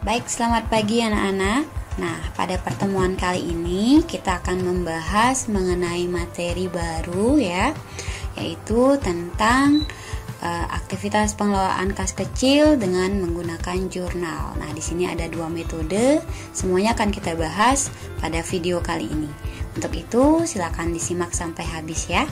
Baik, selamat pagi anak-anak. Nah, pada pertemuan kali ini kita akan membahas mengenai materi baru ya, yaitu tentang aktivitas pengelolaan kas kecil dengan menggunakan jurnal. Nah, di sini ada dua metode, semuanya akan kita bahas pada video kali ini. Untuk itu, silakan disimak sampai habis ya.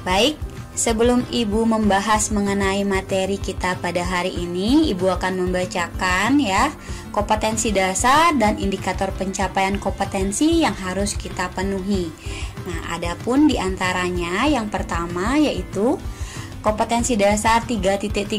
Baik, sebelum Ibu membahas mengenai materi kita pada hari ini, Ibu akan membacakan ya kompetensi dasar dan indikator pencapaian kompetensi yang harus kita penuhi. Nah, adapun di antaranya yang pertama yaitu kompetensi dasar 3.13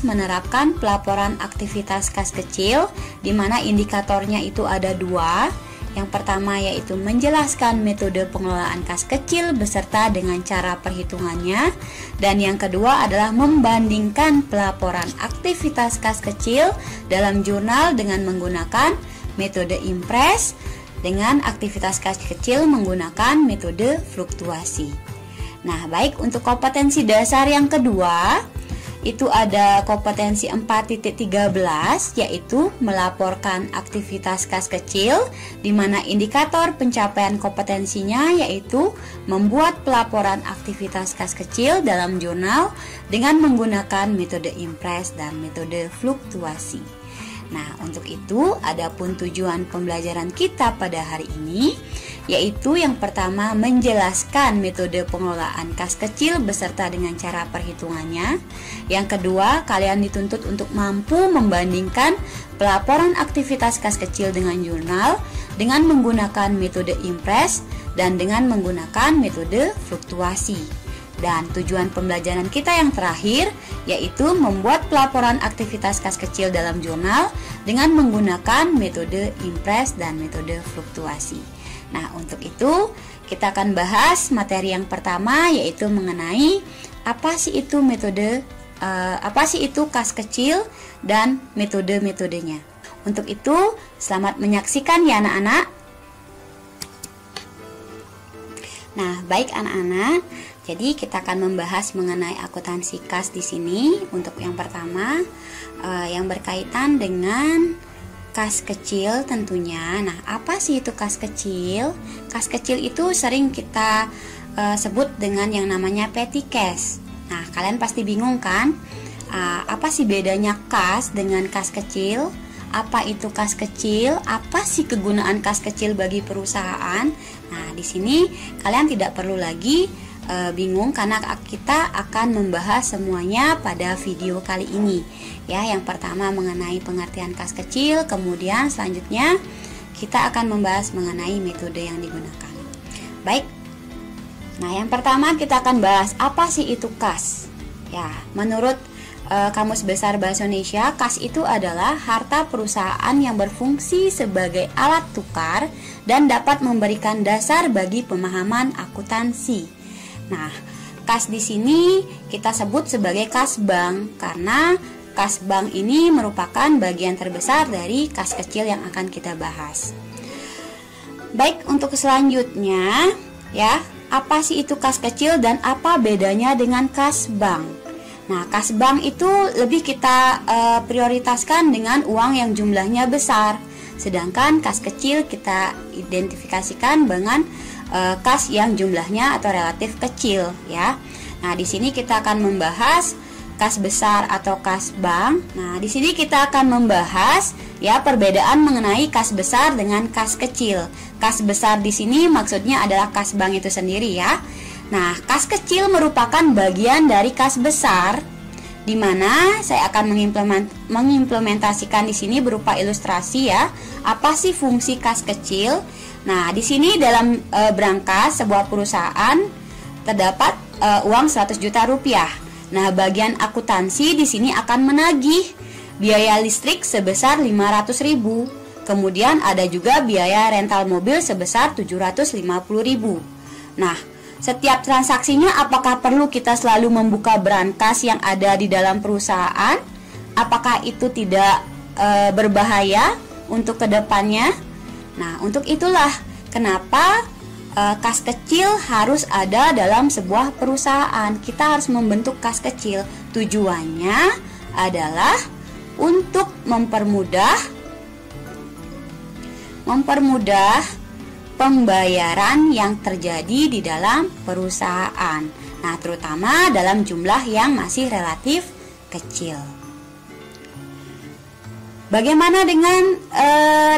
menerapkan pelaporan aktivitas kas kecil, di mana indikatornya itu ada dua. Yang pertama yaitu menjelaskan metode pengelolaan kas kecil beserta dengan cara perhitungannya. Dan yang kedua adalah membandingkan pelaporan aktivitas kas kecil dalam jurnal dengan menggunakan metode impress dengan aktivitas kas kecil menggunakan metode fluktuasi. Nah, baik, untuk kompetensi dasar yang kedua itu ada kompetensi 4.13 yaitu melaporkan aktivitas kas kecil, di mana indikator pencapaian kompetensinya yaitu membuat pelaporan aktivitas kas kecil dalam jurnal dengan menggunakan metode impress dan metode fluktuasi. Nah, untuk itu adapun tujuan pembelajaran kita pada hari ini yaitu yang pertama menjelaskan metode pengelolaan kas kecil beserta dengan cara perhitungannya. Yang kedua, kalian dituntut untuk mampu membandingkan pelaporan aktivitas kas kecil dengan jurnal dengan menggunakan metode impress dan dengan menggunakan metode fluktuasi. Dan tujuan pembelajaran kita yang terakhir yaitu membuat pelaporan aktivitas kas kecil dalam jurnal dengan menggunakan metode impress dan metode fluktuasi. Nah, untuk itu kita akan bahas materi yang pertama yaitu mengenai apa sih itu kas kecil dan metode-metodenya. Untuk itu, selamat menyaksikan ya anak-anak. Nah, baik anak-anak. Jadi kita akan membahas mengenai akuntansi kas di sini. Untuk yang pertama, yang berkaitan dengan kas kecil tentunya. Nah, apa sih itu kas kecil? Kas kecil itu sering kita sebut dengan yang namanya petty cash. Nah, kalian pasti bingung kan? Apa sih bedanya kas dengan kas kecil? Apa itu kas kecil? Apa sih kegunaan kas kecil bagi perusahaan? Nah, di sini kalian tidak perlu lagi bingung karena kita akan membahas semuanya pada video kali ini. Ya, yang pertama mengenai pengertian kas kecil, kemudian selanjutnya kita akan membahas mengenai metode yang digunakan. Baik. Nah, yang pertama kita akan bahas apa sih itu kas. Ya, menurut Kamus Besar Bahasa Indonesia, kas itu adalah harta perusahaan yang berfungsi sebagai alat tukar dan dapat memberikan dasar bagi pemahaman akuntansi. Nah, kas di sini kita sebut sebagai kas bank karena kas bank ini merupakan bagian terbesar dari kas kecil yang akan kita bahas. Baik, untuk selanjutnya ya, apa sih itu kas kecil dan apa bedanya dengan kas bank? Nah, kas bank itu lebih kita prioritaskan dengan uang yang jumlahnya besar. Sedangkan kas kecil kita identifikasikan dengan kas yang jumlahnya atau relatif kecil ya. Nah, di sini kita akan membahas kas besar atau kas bank. Nah, di sini kita akan membahas ya perbedaan mengenai kas besar dengan kas kecil. Kas besar di sini maksudnya adalah kas bank itu sendiri ya. Nah, kas kecil merupakan bagian dari kas besar, di mana saya akan mengimplementasikan di sini berupa ilustrasi ya. Apa sih fungsi kas kecil? Nah, di sini dalam berangkas sebuah perusahaan terdapat uang 100 juta rupiah. Nah, bagian akuntansi di sini akan menagih biaya listrik sebesar 500.000. Kemudian ada juga biaya rental mobil sebesar 750.000. Nah, setiap transaksinya apakah perlu kita selalu membuka berangkas yang ada di dalam perusahaan? Apakah itu tidak berbahaya untuk kedepannya? Nah, untuk itulah kenapa kas kecil harus ada dalam sebuah perusahaan. Kita harus membentuk kas kecil. Tujuannya adalah untuk mempermudah pembayaran yang terjadi di dalam perusahaan. Nah, terutama dalam jumlah yang masih relatif kecil. Bagaimana dengan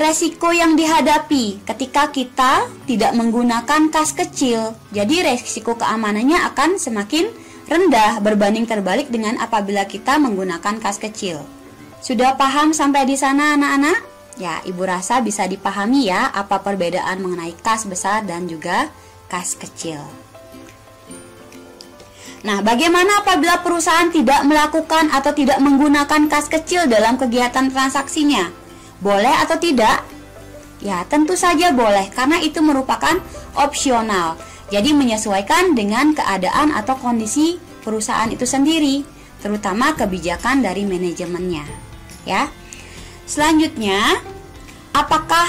resiko yang dihadapi ketika kita tidak menggunakan kas kecil? Jadi resiko keamanannya akan semakin rendah berbanding terbalik dengan apabila kita menggunakan kas kecil. Sudah paham sampai di sana anak-anak? Ya, Ibu rasa bisa dipahami ya apa perbedaan mengenai kas besar dan juga kas kecil. Nah, bagaimana apabila perusahaan tidak melakukan atau tidak menggunakan kas kecil dalam kegiatan transaksinya? Boleh atau tidak? Ya, tentu saja boleh karena itu merupakan opsional. Jadi menyesuaikan dengan keadaan atau kondisi perusahaan itu sendiri, terutama kebijakan dari manajemennya. Ya. Selanjutnya, apakah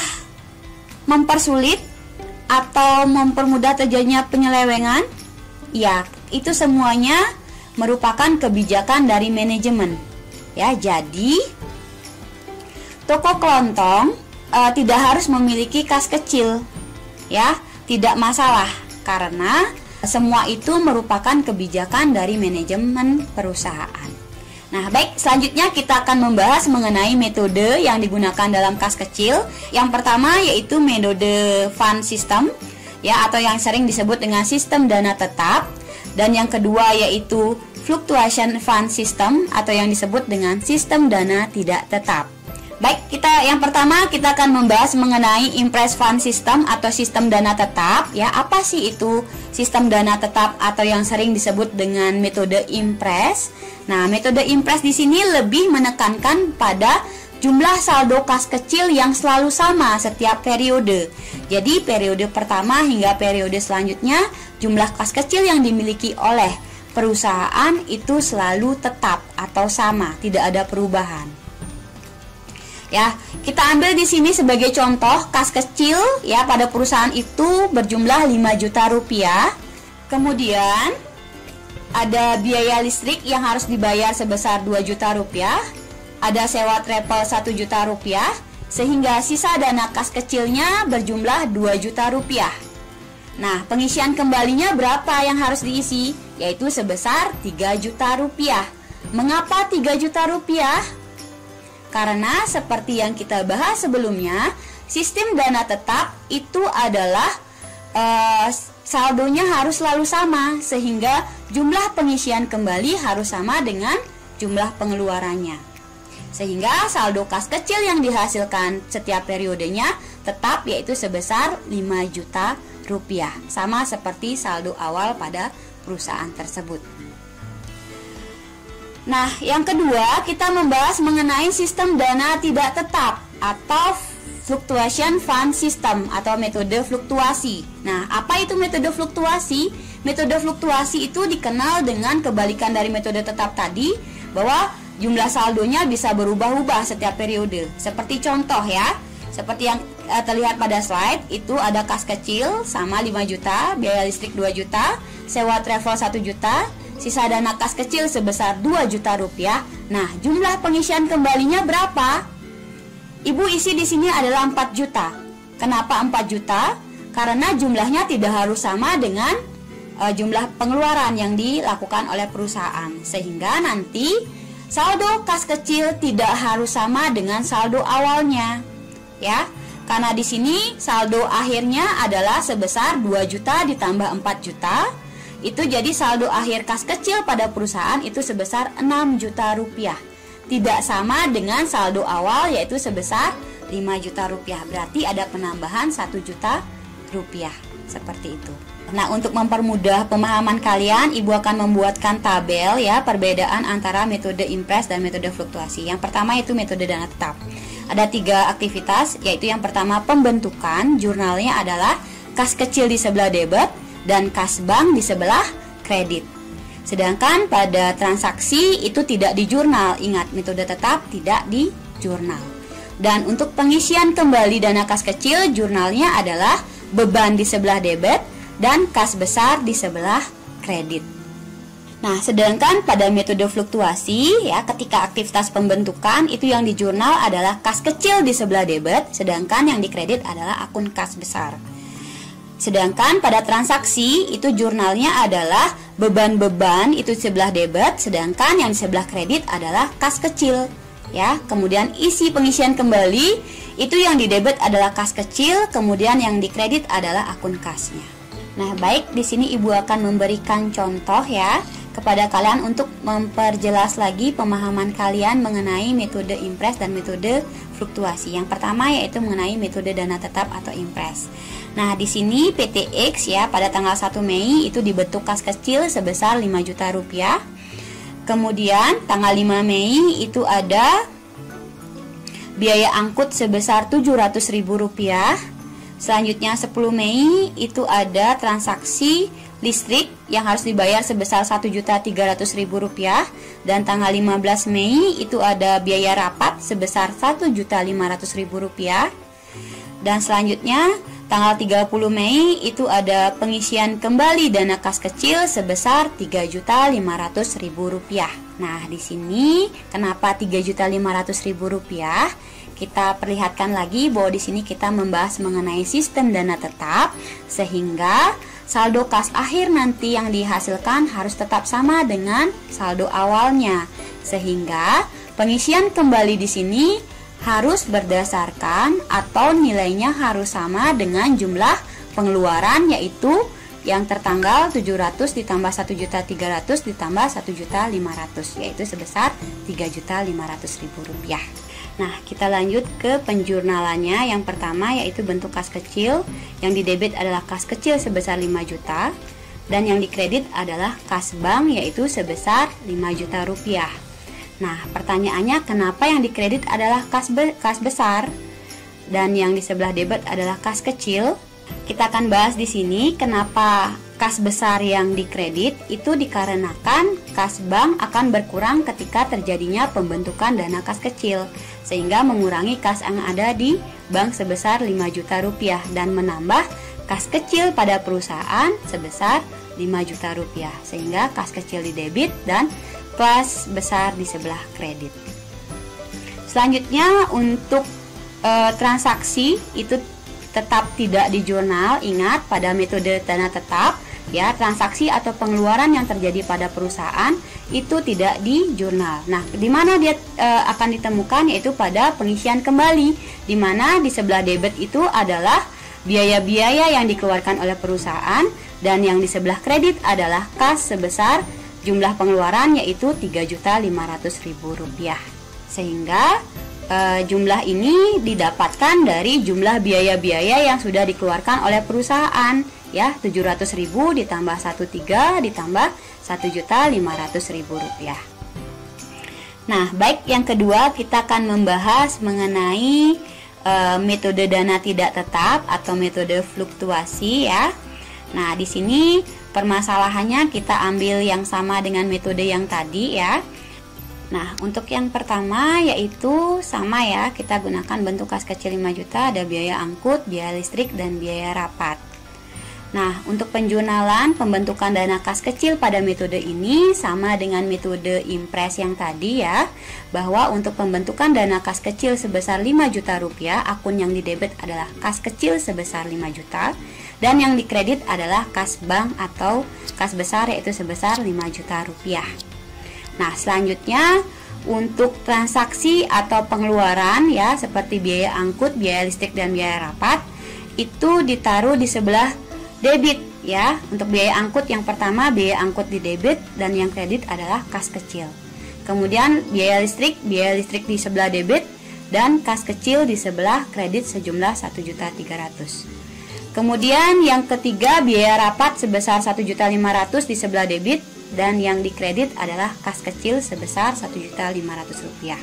mempersulit atau mempermudah terjadinya penyelewengan? Ya, itu semuanya merupakan kebijakan dari manajemen. Ya, jadi toko kelontong tidak harus memiliki kas kecil. Ya, tidak masalah karena semua itu merupakan kebijakan dari manajemen perusahaan. Nah, baik, selanjutnya kita akan membahas mengenai metode yang digunakan dalam kas kecil. Yang pertama yaitu metode fund system, ya, atau yang sering disebut dengan sistem dana tetap. Dan yang kedua yaitu fluctuation fund system atau yang disebut dengan sistem dana tidak tetap. Baik, yang pertama kita akan membahas mengenai impress fund system atau sistem dana tetap. Ya, apa sih itu sistem dana tetap atau yang sering disebut dengan metode impress? Nah, metode impress di sini lebih menekankan pada jumlah saldo kas kecil yang selalu sama setiap periode. Jadi periode pertama hingga periode selanjutnya jumlah kas kecil yang dimiliki oleh perusahaan itu selalu tetap atau sama, tidak ada perubahan. Ya, kita ambil di sini sebagai contoh kas kecil ya pada perusahaan itu berjumlah 5 juta rupiah. Kemudian ada biaya listrik yang harus dibayar sebesar 2 juta rupiah. Ada sewa travel 1 juta rupiah, sehingga sisa dana kas kecilnya berjumlah 2 juta rupiah. Nah, pengisian kembalinya berapa yang harus diisi? Yaitu sebesar 3 juta rupiah. Mengapa 3 juta rupiah? Karena seperti yang kita bahas sebelumnya, sistem dana tetap itu adalah saldonya harus selalu sama, sehingga jumlah pengisian kembali harus sama dengan jumlah pengeluarannya. Sehingga saldo kas kecil yang dihasilkan setiap periodenya tetap yaitu sebesar 5 juta rupiah. Sama seperti saldo awal pada perusahaan tersebut. Nah, yang kedua kita membahas mengenai sistem dana tidak tetap atau fluctuation fund system atau metode fluktuasi. Nah, apa itu metode fluktuasi? Metode fluktuasi itu dikenal dengan kebalikan dari metode tetap tadi, bahwa jumlah saldonya bisa berubah-ubah setiap periode. Seperti contoh ya, seperti yang terlihat pada slide, itu ada kas kecil sama 5 juta, biaya listrik 2 juta, sewa travel 1 juta, sisa dana kas kecil sebesar 2 juta rupiah. Nah, jumlah pengisian kembalinya berapa? Ibu isi di sini adalah 4 juta. Kenapa 4 juta? Karena jumlahnya tidak harus sama dengan jumlah pengeluaran yang dilakukan oleh perusahaan. Sehingga nanti saldo kas kecil tidak harus sama dengan saldo awalnya. Ya, karena di sini saldo akhirnya adalah sebesar 2 juta ditambah 4 juta. Itu jadi saldo akhir kas kecil pada perusahaan itu sebesar 6 juta rupiah. Tidak sama dengan saldo awal yaitu sebesar 5 juta rupiah. Berarti ada penambahan 1 juta rupiah. Seperti itu. Nah, untuk mempermudah pemahaman kalian, Ibu akan membuatkan tabel ya perbedaan antara metode impress dan metode fluktuasi. Yang pertama itu metode dana tetap. Ada 3 aktivitas, yaitu yang pertama pembentukan, jurnalnya adalah kas kecil di sebelah debit dan kas bank di sebelah kredit. Sedangkan pada transaksi itu tidak di jurnal. Ingat, metode tetap tidak di jurnal. Dan untuk pengisian kembali dana kas kecil, jurnalnya adalah beban di sebelah debit dan kas besar di sebelah kredit. Nah, sedangkan pada metode fluktuasi ya, ketika aktivitas pembentukan itu yang di jurnal adalah kas kecil di sebelah debit, sedangkan yang di kredit adalah akun kas besar. Sedangkan pada transaksi itu jurnalnya adalah beban-beban itu di sebelah debit, sedangkan yang di sebelah kredit adalah kas kecil. Ya, kemudian isi pengisian kembali itu yang di debit adalah kas kecil, kemudian yang di kredit adalah akun kasnya. Nah, baik, di sini Ibu akan memberikan contoh ya kepada kalian untuk memperjelas lagi pemahaman kalian mengenai metode impres dan metode fluktuasi. Yang pertama yaitu mengenai metode dana tetap atau impres. Nah, di sini PTX ya pada tanggal 1 Mei itu dibentuk kas kecil sebesar 5 juta rupiah. Kemudian tanggal 5 Mei itu ada biaya angkut sebesar 700.000 rupiah. Selanjutnya 10 Mei itu ada transaksi listrik yang harus dibayar sebesar 1.300.000 rupiah, dan tanggal 15 Mei itu ada biaya rapat sebesar 1.500.000 rupiah, dan selanjutnya tanggal 30 Mei itu ada pengisian kembali dana kas kecil sebesar 3.500.000 rupiah. Nah, di sini kenapa 3.500.000 rupiah? Kita perlihatkan lagi bahwa di sini kita membahas mengenai sistem dana tetap, sehingga saldo kas akhir nanti yang dihasilkan harus tetap sama dengan saldo awalnya, sehingga pengisian kembali di sini harus berdasarkan atau nilainya harus sama dengan jumlah pengeluaran, yaitu yang tertanggal 700 ditambah 1.300 ditambah 1.500, yaitu sebesar 3.500.000 rupiah. Nah, kita lanjut ke penjurnalannya. Yang pertama yaitu bentuk kas kecil. Yang di debit adalah kas kecil sebesar 5 juta, dan yang di kredit adalah kas bank yaitu sebesar 5 juta rupiah. Nah, pertanyaannya kenapa yang di kredit adalah kas besar dan yang di sebelah debit adalah kas kecil? Kita akan bahas di sini kenapa kas besar yang dikredit itu dikarenakan kas bank akan berkurang ketika terjadinya pembentukan dana kas kecil, sehingga mengurangi kas yang ada di bank sebesar 5 juta rupiah dan menambah kas kecil pada perusahaan sebesar 5 juta rupiah, sehingga kas kecil di debit dan kas besar di sebelah kredit. Selanjutnya untuk transaksi itu tetap tidak di jurnal. Ingat, pada metode dana tetap ya, transaksi atau pengeluaran yang terjadi pada perusahaan itu tidak di jurnal. Nah, di mana dia akan ditemukan yaitu pada pengisian kembali, di mana di sebelah debit itu adalah biaya-biaya yang dikeluarkan oleh perusahaan, dan yang di sebelah kredit adalah kas sebesar jumlah pengeluaran yaitu 3.500.000 rupiah. Sehingga jumlah ini didapatkan dari jumlah biaya-biaya yang sudah dikeluarkan oleh perusahaan ya, 700.000 ditambah 1.3 ditambah 1.500.000 rupiah. Nah, baik, yang kedua kita akan membahas mengenai metode dana tidak tetap atau metode fluktuasi ya. Nah, di sini permasalahannya kita ambil yang sama dengan metode yang tadi ya. Nah, untuk yang pertama yaitu sama ya, kita gunakan bentuk kas kecil 5 juta, ada biaya angkut, biaya listrik, dan biaya rapat. Nah, untuk penjurnalan pembentukan dana kas kecil pada metode ini sama dengan metode impres yang tadi ya, bahwa untuk pembentukan dana kas kecil sebesar 5 juta rupiah, akun yang di debit adalah kas kecil sebesar 5 juta, dan yang di kredit adalah kas bank atau kas besar yaitu sebesar 5 juta rupiah. Nah, selanjutnya untuk transaksi atau pengeluaran ya, seperti biaya angkut, biaya listrik, dan biaya rapat itu ditaruh di sebelah debit ya. Untuk biaya angkut yang pertama biaya angkut di debit dan yang kredit adalah kas kecil. Kemudian biaya listrik di sebelah debit dan kas kecil di sebelah kredit sejumlah 1.300.000. Kemudian yang ketiga biaya rapat sebesar 1.500.000 di sebelah debit, dan yang dikredit adalah kas kecil sebesar 1.500.000 rupiah.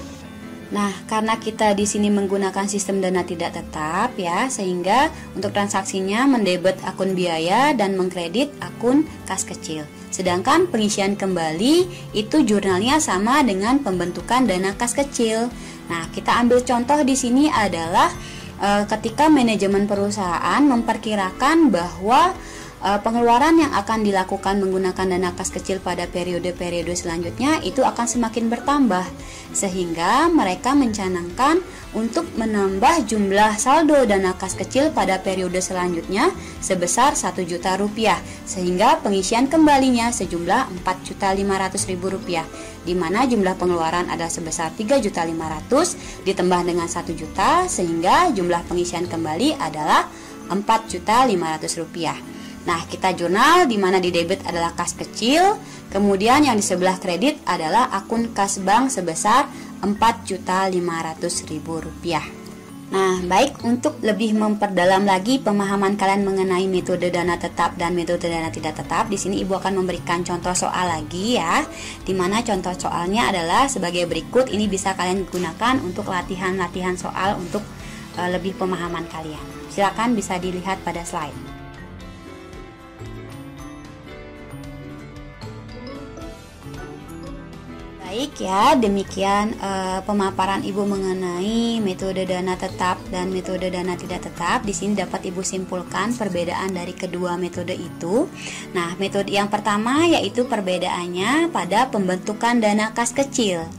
Nah, karena kita di sini menggunakan sistem dana tidak tetap ya, sehingga untuk transaksinya mendebit akun biaya dan mengkredit akun kas kecil. Sedangkan pengisian kembali itu jurnalnya sama dengan pembentukan dana kas kecil. Nah, kita ambil contoh di sini adalah ketika manajemen perusahaan memperkirakan bahwa pengeluaran yang akan dilakukan menggunakan dana kas kecil pada periode-periode selanjutnya itu akan semakin bertambah, sehingga mereka mencanangkan untuk menambah jumlah saldo dana kas kecil pada periode selanjutnya sebesar Rp1.000.000, sehingga pengisian kembalinya sejumlah Rp4.500.000, di mana jumlah pengeluaran adalah sebesar Rp3.500.000 ditambah dengan Rp1.000.000, sehingga jumlah pengisian kembali adalah Rp4.500.000. Nah, kita jurnal di mana di debit adalah kas kecil, kemudian yang di sebelah kredit adalah akun kas bank sebesar Rp4.500.000. Nah, baik, untuk lebih memperdalam lagi pemahaman kalian mengenai metode dana tetap dan metode dana tidak tetap, di sini Ibu akan memberikan contoh soal lagi ya. Di mana contoh soalnya adalah sebagai berikut. Ini bisa kalian gunakan untuk latihan-latihan soal untuk lebih pemahaman kalian. Silakan bisa dilihat pada slide. Baik ya, demikian pemaparan Ibu mengenai metode dana tetap dan metode dana tidak tetap. Di sini dapat Ibu simpulkan perbedaan dari kedua metode itu. Nah, metode yang pertama yaitu perbedaannya pada pembentukan dana kas kecil.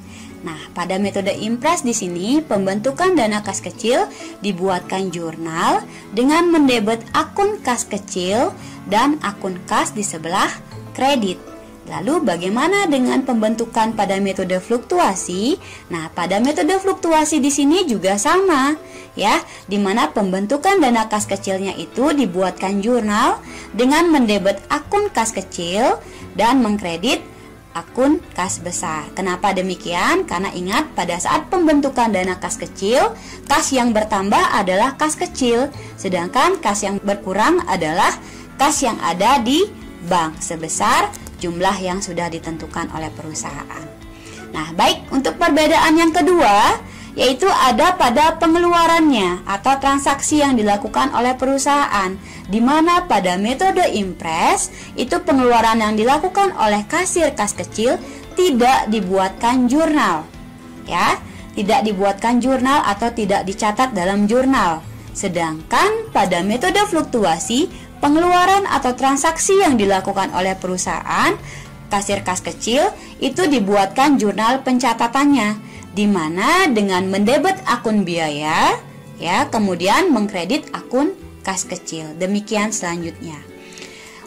Nah, pada metode impres di sini pembentukan dana kas kecil dibuatkan jurnal dengan mendebet akun kas kecil dan akun kas di sebelah kredit. Lalu bagaimana dengan pembentukan pada metode fluktuasi? Nah, pada metode fluktuasi di sini juga sama, ya, di mana pembentukan dana kas kecilnya itu dibuatkan jurnal dengan mendebet akun kas kecil dan mengkredit akun kas besar. Kenapa demikian? Karena ingat, pada saat pembentukan dana kas kecil, kas yang bertambah adalah kas kecil, sedangkan kas yang berkurang adalah kas yang ada di bank sebesar jumlah yang sudah ditentukan oleh perusahaan. Nah, baik, untuk perbedaan yang kedua yaitu ada pada pengeluarannya atau transaksi yang dilakukan oleh perusahaan, di mana pada metode impres itu pengeluaran yang dilakukan oleh kasir kas kecil tidak dibuatkan jurnal, ya, tidak dibuatkan jurnal atau tidak dicatat dalam jurnal. Sedangkan pada metode fluktuasi, pengeluaran atau transaksi yang dilakukan oleh perusahaan kasir kas kecil itu dibuatkan jurnal pencatatannya, di mana dengan mendebet akun biaya, ya, kemudian mengkredit akun kas kecil. Demikian selanjutnya.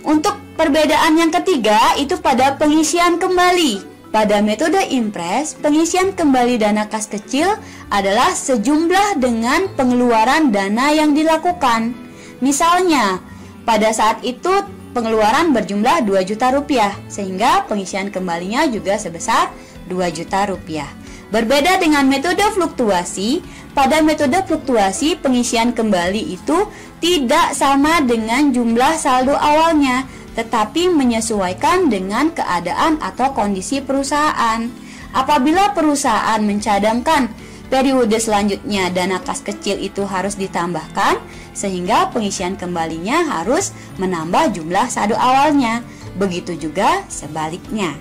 Untuk perbedaan yang ketiga itu pada pengisian kembali. Pada metode impres, pengisian kembali dana kas kecil adalah sejumlah dengan pengeluaran dana yang dilakukan. Misalnya, pada saat itu pengeluaran berjumlah Rp2.000.000, sehingga pengisian kembalinya juga sebesar Rp2.000.000. Berbeda dengan metode fluktuasi, pada metode fluktuasi pengisian kembali itu tidak sama dengan jumlah saldo awalnya, tetapi menyesuaikan dengan keadaan atau kondisi perusahaan. Apabila perusahaan mencadangkan periode selanjutnya dana kas kecil itu harus ditambahkan, sehingga pengisian kembalinya harus menambah jumlah saldo awalnya. Begitu juga sebaliknya.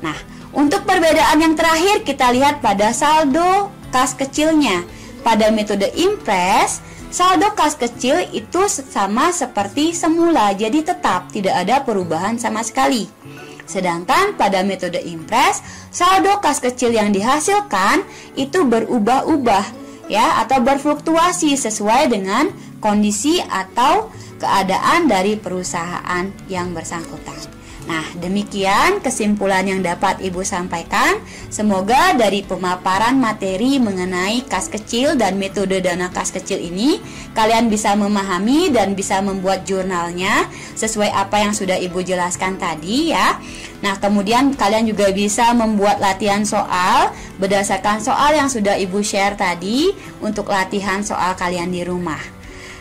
Nah, untuk perbedaan yang terakhir kita lihat pada saldo kas kecilnya. Pada metode impres, saldo kas kecil itu sama seperti semula, jadi tetap tidak ada perubahan sama sekali. Sedangkan pada metode impres, saldo kas kecil yang dihasilkan itu berubah-ubah, ya, atau berfluktuasi sesuai dengan kondisi atau keadaan dari perusahaan yang bersangkutan. Nah, demikian kesimpulan yang dapat Ibu sampaikan. Semoga dari pemaparan materi mengenai kas kecil dan metode dana kas kecil ini kalian bisa memahami dan bisa membuat jurnalnya sesuai apa yang sudah Ibu jelaskan tadi, ya. Nah, kemudian kalian juga bisa membuat latihan soal berdasarkan soal yang sudah Ibu share tadi untuk latihan soal kalian di rumah.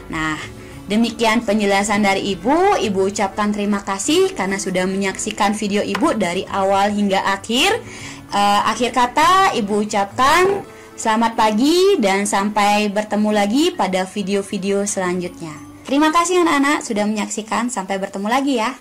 Nah, demikian penjelasan dari Ibu. Ibu ucapkan terima kasih karena sudah menyaksikan video Ibu dari awal hingga akhir. Akhir kata Ibu ucapkan selamat pagi dan sampai bertemu lagi pada video-video selanjutnya. Terima kasih anak-anak sudah menyaksikan. Sampai bertemu lagi ya.